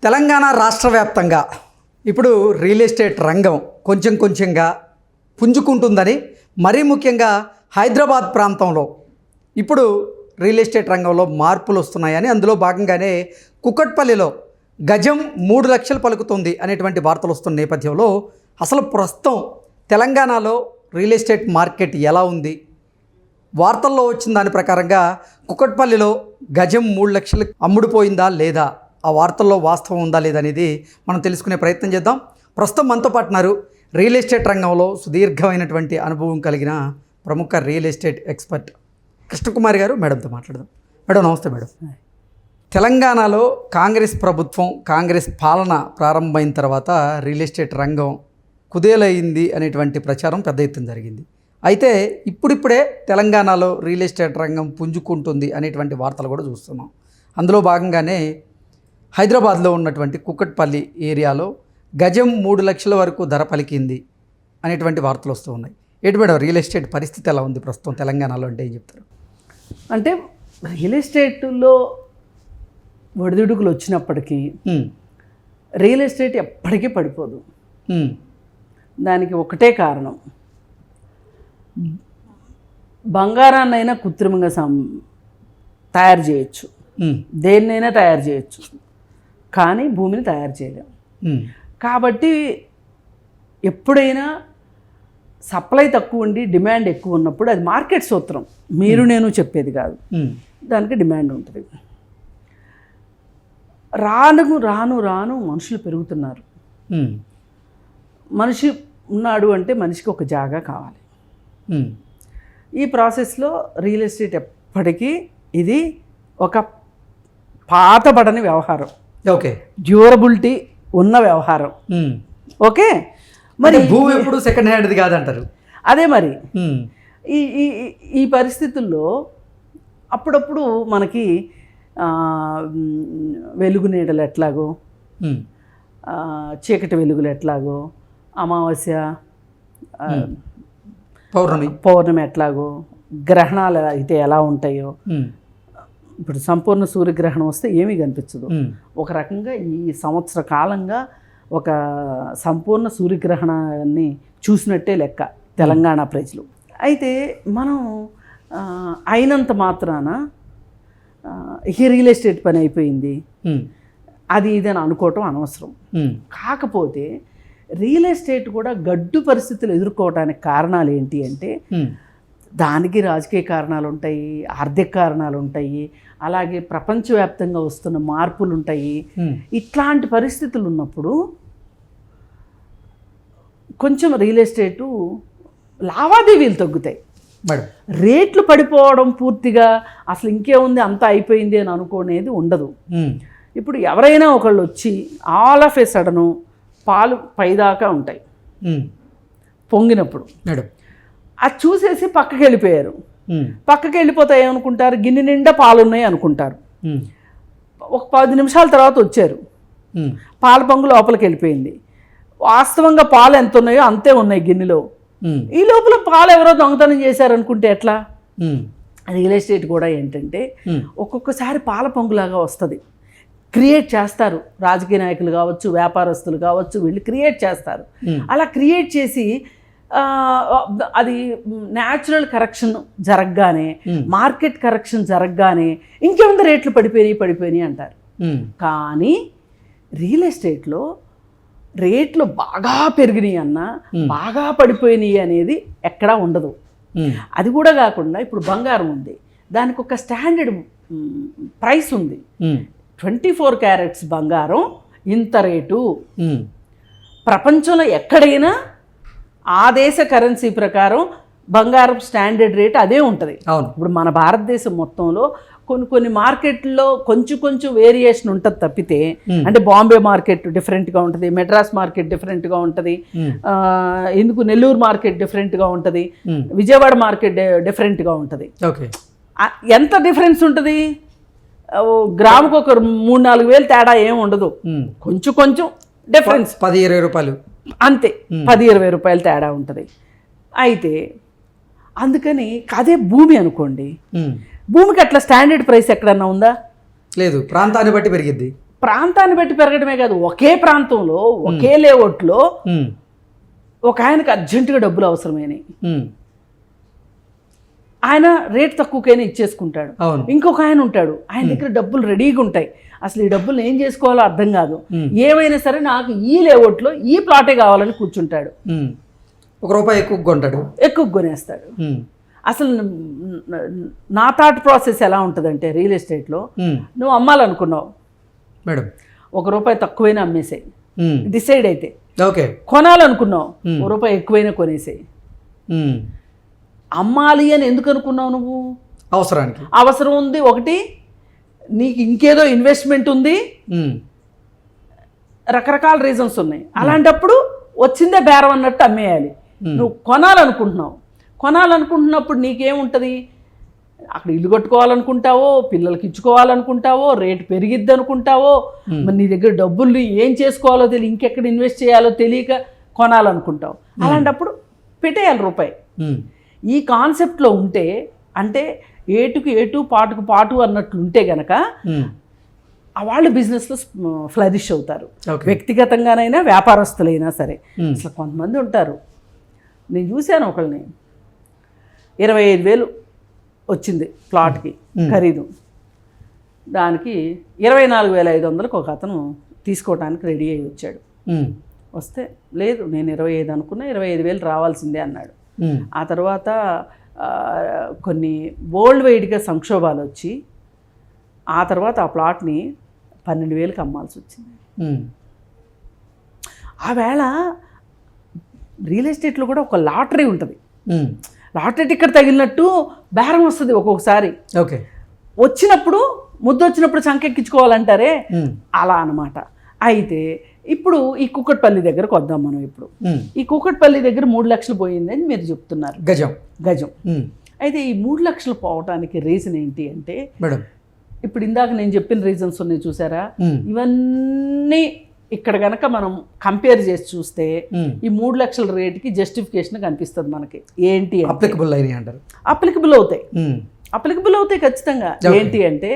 తెలంగాణ రాష్ట్ర వ్యాప్తంగా ఇప్పుడు రియల్ ఎస్టేట్ రంగం కొంచెం కొంచెంగా పుంజుకుంటుందని, మరీ ముఖ్యంగా హైదరాబాద్ ప్రాంతంలో ఇప్పుడు రియల్ ఎస్టేట్ రంగంలో మార్పులు వస్తున్నాయని, అందులో భాగంగానే కుకట్పల్లిలో గజం 3 లక్షలు పలుకుతుంది అనేటువంటి వార్తలు వస్తున్న నేపథ్యంలో అసలు ప్రస్తుతం తెలంగాణలో రియల్ ఎస్టేట్ మార్కెట్ ఎలా ఉంది? వార్తల్లో వచ్చిన దాని ప్రకారంగా కుకట్పల్లిలో గజం 3 లక్షలు అమ్ముడుపోయిందా లేదా, ఆ వార్తల్లో వాస్తవం ఉందా లేదా అనేది మనం తెలుసుకునే ప్రయత్నం చేద్దాం. ప్రస్తుతం మనతో పాటు ఉన్నారు రియల్ ఎస్టేట్ రంగంలో సుదీర్ఘమైనటువంటి అనుభవం కలిగిన ప్రముఖ రియల్ ఎస్టేట్ ఎక్స్పర్ట్ కృష్ణకుమారి గారు. మేడంతో మాట్లాడదాం. మేడం నమస్తే. మేడం, తెలంగాణలో కాంగ్రెస్ ప్రభుత్వం, కాంగ్రెస్ పాలన ప్రారంభమైన తర్వాత రియల్ ఎస్టేట్ రంగం కుదేలైంది అనేటువంటి ప్రచారం పెద్ద ఎత్తున జరిగింది. అయితే ఇప్పుడిప్పుడే తెలంగాణలో రియల్ ఎస్టేట్ రంగం పుంజుకుంటుంది అనేటువంటి వార్తలు కూడా చూస్తున్నాం. అందులో భాగంగానే హైదరాబాద్లో ఉన్నటువంటి కుకట్పల్లి ఏరియాలో గజం 3 లక్షల వరకు ధర పలికింది అనేటువంటి వార్తలు వస్తూ ఉన్నాయి. ఏంటి మేడం, రియల్ ఎస్టేట్ పరిస్థితి ఎలా ఉంది ప్రస్తుతం తెలంగాణలో అంటే ఏం చెప్తారు? అంటే రియల్ ఎస్టేట్లో ఒడిదుడుకులు వచ్చినప్పటికీ రియల్ ఎస్టేట్ ఎప్పటికీ పడిపోదు. దానికి ఒకటే కారణం, బంగారాన్నైనా కృత్రిమంగా తయారు చేయొచ్చు, దేన్నైనా తయారు చేయొచ్చు, కానీ భూమిని తయారు చేయలేము. కాబట్టి ఎప్పుడైనా సప్లై తక్కువ ఉండి డిమాండ్ ఎక్కువ ఉన్నప్పుడు అది మార్కెట్ సూత్రం, మీరు నేను చెప్పేది కాదు, దానికి డిమాండ్ ఉంటుంది. రాను రాను రాను మనుషులు పెరుగుతున్నారు. మనిషి ఉన్నాడు అంటే మనిషికి ఒక జాగా కావాలి. ఈ ప్రాసెస్లో రియల్ ఎస్టేట్ ఎప్పటికీ ఇది ఒక పాతబడని వ్యవహారం, ఓకే, డ్యూరబిలిటీ ఉన్న వ్యవహారం. ఓకే, మరి భూమి ఎప్పుడు సెకండ్ హ్యాండ్ది కాదంటారు. అదే మరి ఈ ఈ ఈ పరిస్థితుల్లో అప్పుడప్పుడు మనకి వెలుగు నీడలు ఎట్లాగో, చీకటి వెలుగులు ఎట్లాగో, అమావాస్య పౌర్ణమి ఎట్లాగో, గ్రహణాలు అయితే ఎలా ఉంటాయో, ఇప్పుడు సంపూర్ణ సూర్యగ్రహణం వస్తే ఏమీ కనిపించదు. ఒక రకంగా ఈ సంవత్సర కాలంగా ఒక సంపూర్ణ సూర్యగ్రహణాన్ని చూసినట్టే లెక్క తెలంగాణ ప్రజలు. అయితే మనం అయినంత మాత్రాన ఈ రియల్ ఎస్టేట్ పని అయిపోయింది అది ఇదని అనుకోవటం అనవసరం. కాకపోతే రియల్ ఎస్టేట్ కూడా గడ్డు పరిస్థితులు ఎదుర్కోవడానికి కారణాలు ఏంటి అంటే, దానికి రాజకీయ కారణాలు ఉంటాయి, ఆర్థిక కారణాలు ఉంటాయి, అలాగే ప్రపంచవ్యాప్తంగా వస్తున్న మార్పులు ఉంటాయి. ఇట్లాంటి పరిస్థితులు ఉన్నప్పుడు కొంచెం రియల్ ఎస్టేటు లావాదేవీలు తగ్గుతాయి. రేట్లు పడిపోవడం పూర్తిగా అసలు ఇంకేముంది అంతా అయిపోయింది అని అనుకోనేది ఉండదు. ఇప్పుడు ఎవరైనా ఒకళ్ళు వచ్చి ఆల్ ఆఫ్ ఏ సడను పాలు పైదాకా ఉంటాయి పొంగినప్పుడు, అది చూసేసి పక్కకి వెళ్ళిపోయారు. పక్కకి వెళ్ళిపోతాయి అనుకుంటారు, గిన్నె నిండా పాలు ఉన్నాయి అనుకుంటారు. ఒక 10 నిమిషాల తర్వాత వచ్చారు, పాల పొంగు లోపలికి వెళ్ళిపోయింది. వాస్తవంగా పాలు ఎంత ఉన్నాయో అంతే ఉన్నాయి గిన్నెలో. ఈ లోపల పాలు ఎవరో దొంగతనం చేశారనుకుంటే ఎట్లా? రియల్ ఎస్టేట్ కూడా ఏంటంటే ఒక్కొక్కసారి పాల పొంగులాగా వస్తుంది, క్రియేట్ చేస్తారు. రాజకీయ నాయకులు కావచ్చు, వ్యాపారస్తులు కావచ్చు, వీళ్ళు క్రియేట్ చేస్తారు. అలా క్రియేట్ చేసి అది న్యాచురల్ కరెక్షన్ జరగగానే, మార్కెట్ కరెక్షన్ జరగగానే ఇంకేముంది రేట్లు పడిపోయినాయి అంటారు. కానీ రియల్ ఎస్టేట్లో రేట్లు బాగా పెరిగినాయి అన్నా బాగా పడిపోయినాయి అనేది ఎక్కడా ఉండదు. అది కూడా కాకుండా ఇప్పుడు బంగారం ఉంది, దానికి ఒక స్టాండర్డ్ ప్రైస్ ఉంది. 24 క్యారెట్స్ బంగారం ఇంత రేటు. ప్రపంచంలో ఎక్కడైనా ఆ దేశ కరెన్సీ ప్రకారం బంగారం స్టాండర్డ్ రేట్ అదే ఉంటుంది. ఇప్పుడు మన భారతదేశం మొత్తంలో కొన్ని మార్కెట్లో కొంచెం వేరియేషన్ ఉంటుంది తప్పితే, అంటే బాంబే మార్కెట్ డిఫరెంట్గా ఉంటుంది, మెడ్రాస్ మార్కెట్ డిఫరెంట్గా ఉంటుంది, ఎందుకు నెల్లూరు మార్కెట్ డిఫరెంట్గా ఉంటుంది, విజయవాడ మార్కెట్ డిఫరెంట్గా ఉంటుంది. ఎంత డిఫరెన్స్ ఉంటుంది? గ్రాముకు ఒక 3-4 వేలు తేడా ఏమి ఉండదు, కొంచెం డిఫరెన్స్, 10-20 రూపాయలు అంతే, 10-20 రూపాయలు తేడా ఉంటుంది. అయితే అందుకని అదే భూమి అనుకోండి, భూమికి అట్లా స్టాండర్డ్ ప్రైస్ ఎక్కడన్నా ఉందా? లేదు, ప్రాంతాన్ని బట్టి పెరిగిద్ది. ప్రాంతాన్ని బట్టి పెరగడమే కాదు, ఒకే ప్రాంతంలో ఒకే లేఅవుట్లో ఒక ఆయనకు అర్జెంటుగా డబ్బులు అవసరమైనవి, ఆయన రేట్ తక్కువకైనా ఇచ్చేసుకుంటాడు. ఇంకొక ఆయన ఉంటాడు, ఆయన దగ్గర డబ్బులు రెడీగా ఉంటాయి, అసలు ఈ డబ్బులు ఏం చేసుకోవాలో అర్థం కాదు, ఏమైనా సరే నాకు ఈ లేఅవుట్లో ఈ ప్లాటే కావాలని కూర్చుంటాడు. ₹1 ఎక్కువ కొంటాడు, ఎక్కువ కొనేస్తాడు. అసలు నా థాట్ ప్రాసెస్ ఎలా ఉంటుందంటే, రియల్ ఎస్టేట్లో నువ్వు అమ్మాలనుకున్నావు మేడం, ₹1 తక్కువైనా అమ్మేసాయి, డిసైడ్ అయితే. ఓకే, కొనాలనుకున్నావు ₹1 ఎక్కువైనా కొనేసాయి. అమ్మాలి అని ఎందుకు అనుకున్నావు నువ్వు? అవసరానికి. అవసరం ఉంది ఒకటి, నీకు ఇంకేదో ఇన్వెస్ట్మెంట్ ఉంది, రకరకాల రీజన్స్ ఉన్నాయి. అలాంటప్పుడు వచ్చిందే బేరం అన్నట్టు అమ్మేయాలి. నువ్వు కొనాలనుకుంటున్నప్పుడు నీకేముంటుంది, అక్కడ ఇల్లు కట్టుకోవాలనుకుంటావో, పిల్లలకి ఇచ్చుకోవాలనుకుంటావో, రేటు పెరిగిద్ది అనుకుంటావో, మరి నీ దగ్గర డబ్బులు ఏం చేసుకోవాలో తెలియక, ఇంకెక్కడ ఇన్వెస్ట్ చేయాలో తెలియక కొనాలనుకుంటావు. అలాంటప్పుడు పెట్టేయాలి ₹1. ఈ కాన్సెప్ట్లో ఉంటే, అంటే ఏటుకు ఏటు పాటుకు పాటు అన్నట్లు ఉంటే గనక వాళ్ళు బిజినెస్లో ఫ్లరిష్ అవుతారు. వ్యక్తిగతంగానైనా వ్యాపారస్తులైనా సరే. అసలు కొంతమంది ఉంటారు, నేను చూశాను ఒకళ్ళని, 25,000 వచ్చింది ప్లాట్కి ఖరీదు, దానికి 24,500కి ఒక అతను తీసుకోవడానికి రెడీ అయ్యి వచ్చాడు. వస్తే లేదు నేను 25 అనుకున్నా, 25,000 రావాల్సిందే అన్నాడు. ఆ తర్వాత కొన్ని వరల్డ్ వైడ్గా సంక్షోభాలు వచ్చి ఆ తర్వాత ఆ ప్లాట్ని 12,000కి అమ్మాల్సి వచ్చింది. ఆవేళ రియల్ ఎస్టేట్లో కూడా ఒక లాటరీ ఉంటుంది. లాటరీ టికెట్ తగిలినట్టు బేరం వస్తుంది ఒక్కొక్కసారి. ఓకే, వచ్చినప్పుడు ముద్దు వచ్చినప్పుడు సంకెక్కించుకోవాలంటారే, అలా అనమాట. అయితే ఇప్పుడు ఈ కుక్కట్పల్లి దగ్గరకు వద్దాం మనం. ఇప్పుడు ఈ కుక్కట్పల్లి దగ్గర 3 లక్షలు పోయిందని మీరు చెప్తున్నారు, గజం. అయితే ఈ 3 లక్షలు పోవటానికి రీజన్ ఏంటి అంటే, మేడం ఇప్పుడు ఇందాక నేను చెప్పిన రీజన్స్ ఉన్నాయి చూసారా, ఇవన్నీ ఇక్కడ కనుక మనం కంపేర్ చేసి చూస్తే ఈ 3 లక్షల రేటుకి జస్టిఫికేషన్ కనిపిస్తుంది మనకి. ఏంటి అప్లికబుల్ అవుతాయి ఖచ్చితంగా. ఏంటి అంటే,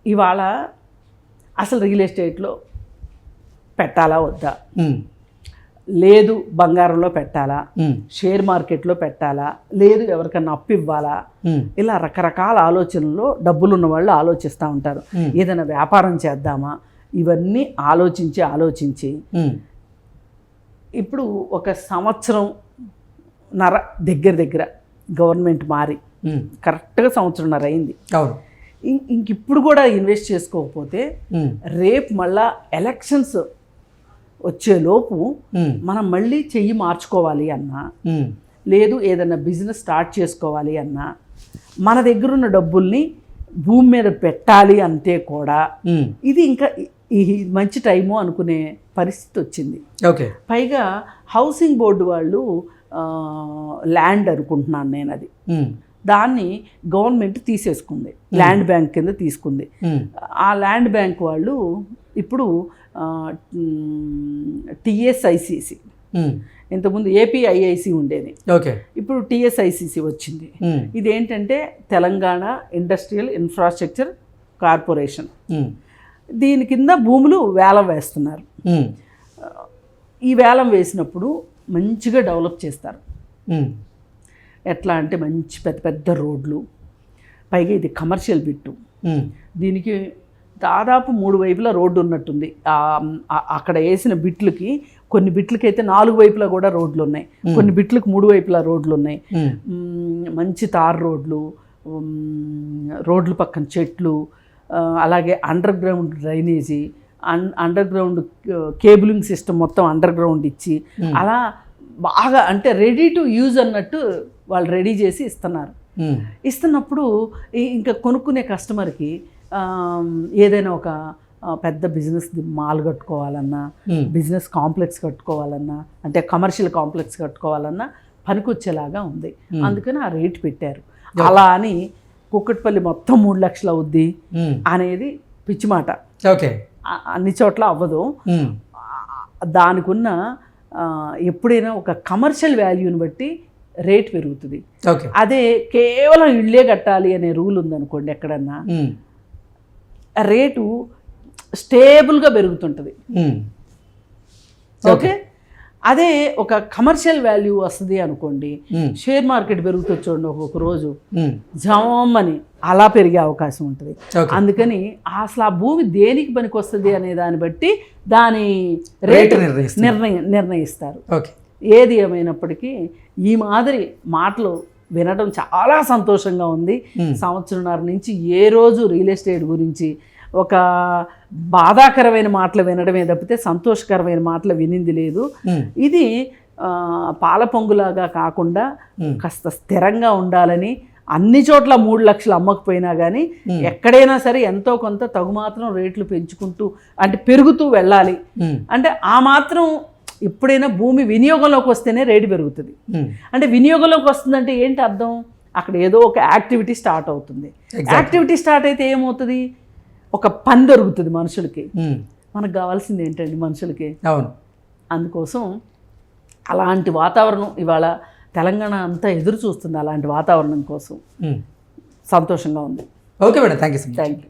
ఇవాళ అసలు రియల్ ఎస్టేట్లో పెట్టాలా వద్దా, లేదు బంగారంలో పెట్టాలా, షేర్ మార్కెట్లో పెట్టాలా, లేదు ఎవరికన్నా అప్పు ఇవ్వాలా, ఇలా రకరకాల ఆలోచనల్లో డబ్బులు ఉన్న వాళ్ళు ఆలోచిస్తూ ఉంటారు. ఏదైనా వ్యాపారం చేద్దామా, ఇవన్నీ ఆలోచించి ఇప్పుడు ఒక సంవత్సరం దగ్గర గవర్నమెంట్ మారి కరెక్ట్గా సంవత్సరంన్నర అయింది. ఇంకిప్పుడు కూడా ఇన్వెస్ట్ చేసుకోకపోతే రేపు మళ్ళా ఎలక్షన్స్ వచ్చేలోపు మనం మళ్ళీ చెయ్యి మార్చుకోవాలి అన్నా, లేదు ఏదైనా బిజినెస్ స్టార్ట్ చేసుకోవాలి అన్నా, మన దగ్గర ఉన్న డబ్బుల్ని భూమి మీద పెట్టాలి అంటే కూడా ఇది ఇంకా ఈ మంచి టైము అనుకునే పరిస్థితి వచ్చింది. పైగా హౌసింగ్ బోర్డు వాళ్ళు ల్యాండ్ అనుకుంటున్నాను నేను, అది దాన్ని గవర్నమెంట్ తీసేసుకుంది, ల్యాండ్ బ్యాంక్ కింద తీసుకుంది. ఆ ల్యాండ్ బ్యాంక్ వాళ్ళు ఇప్పుడు టిఎస్ఐసిసి, ఇంతకుముందు ఏపీఐఐసి ఉండేది, ఇప్పుడు టిఎస్ఐసిసి వచ్చింది. ఇదేంటంటే తెలంగాణ ఇండస్ట్రియల్ ఇన్ఫ్రాస్ట్రక్చర్ కార్పొరేషన్. దీని కింద భూములు వేలం వేస్తున్నారు. ఈ వేలం వేసినప్పుడు మంచిగా డెవలప్ చేస్తారు. ఎట్లా అంటే మంచి పెద్ద పెద్ద రోడ్లు, పైగా ఇది కమర్షియల్ బిట్టు, దీనికి దాదాపు 3 వైపులా రోడ్డు ఉన్నట్టుంది. అక్కడ వేసిన బిట్లకి, కొన్ని బిట్లకి అయితే 4 వైపులా కూడా రోడ్లు ఉన్నాయి, కొన్ని బిట్లకు 3 వైపులా రోడ్లు ఉన్నాయి. మంచి తార్ రోడ్లు, రోడ్ల పక్కన చెట్లు, అలాగే under ground drainage, under ground cabling system మొత్తం అండర్ గ్రౌండ్ ఇచ్చి, అలా బాగా అంటే రెడీ టు యూజ్ అన్నట్టు వాళ్ళు రెడీ చేసి ఇస్తున్నారు. ఇస్తున్నప్పుడు ఇంకా కొనుక్కునే కస్టమర్కి ఏదైనా ఒక పెద్ద బిజినెస్ మాల్ కట్టుకోవాలన్నా, బిజినెస్ కాంప్లెక్స్ కట్టుకోవాలన్నా, అంటే కమర్షియల్ కాంప్లెక్స్ కట్టుకోవాలన్నా పనికొచ్చేలాగా ఉంది. అందుకని ఆ రేటు పెట్టారు. అలా అని కుక్కట్పల్లి మొత్తం 3 లక్షలు అవుద్ది అనేది పిచ్చి మాట. అన్ని చోట్ల అవ్వదు. దానికి ఉన్న ఎప్పుడైనా ఒక కమర్షియల్ వాల్యూని బట్టి రేట్ పెరుగుతుంది. అదే కేవలం ఇళ్ళే కట్టాలి అనే రూల్ ఉందనుకోండి, ఎక్కడన్నా రేటు స్టేబుల్గా పెరుగుతుంటుంది. ఓకే, అదే ఒక కమర్షియల్ వాల్యూ వస్తుంది అనుకోండి, షేర్ మార్కెట్ పెరుగుతుంది చూడండి, ఒక్కొక్క రోజు జమని అలా పెరిగే అవకాశం ఉంటుంది. అందుకని అసలు ఆ భూమి దేనికి పనికి వస్తుంది అనే దాన్ని బట్టి దాని రేటు నిర్ణయిస్తారు. ఏది ఏమైనప్పటికీ ఈ మాదిరి మాటలు వినడం చాలా సంతోషంగా ఉంది. సంవత్సరంన్నర నుంచి ఏ రోజు రియల్ ఎస్టేట్ గురించి ఒక బాధాకరమైన మాటలు వినడమే తప్పితే సంతోషకరమైన మాటలు వినింది లేదు. ఇది పాల పొంగులాగా కాకుండా కాస్త స్థిరంగా ఉండాలని, అన్ని చోట్ల 3 లక్షలు అమ్మకపోయినా కానీ ఎక్కడైనా సరే ఎంతో కొంత తగుమాత్రం రేట్లు పెంచుకుంటూ అంటే పెరుగుతూ వెళ్ళాలి. అంటే ఆ మాత్రం ఎప్పుడైనా భూమి వినియోగంలోకి వస్తేనే రేటు పెరుగుతుంది. అంటే వినియోగంలోకి వస్తుందంటే ఏంటి అర్థం? అక్కడ ఏదో ఒక యాక్టివిటీ స్టార్ట్ అవుతుంది. యాక్టివిటీ స్టార్ట్ అయితే ఏమవుతుంది? ఒక పని దొరుకుతుంది మనుషులకి. మనకు కావాల్సింది ఏంటండి మనుషులకి? అవును. అందుకోసం అలాంటి వాతావరణం ఇవాళ తెలంగాణ అంతా ఎదురు చూస్తుంది. అలాంటి వాతావరణం కోసం సంతోషంగా ఉంది. Okay madam, thank you.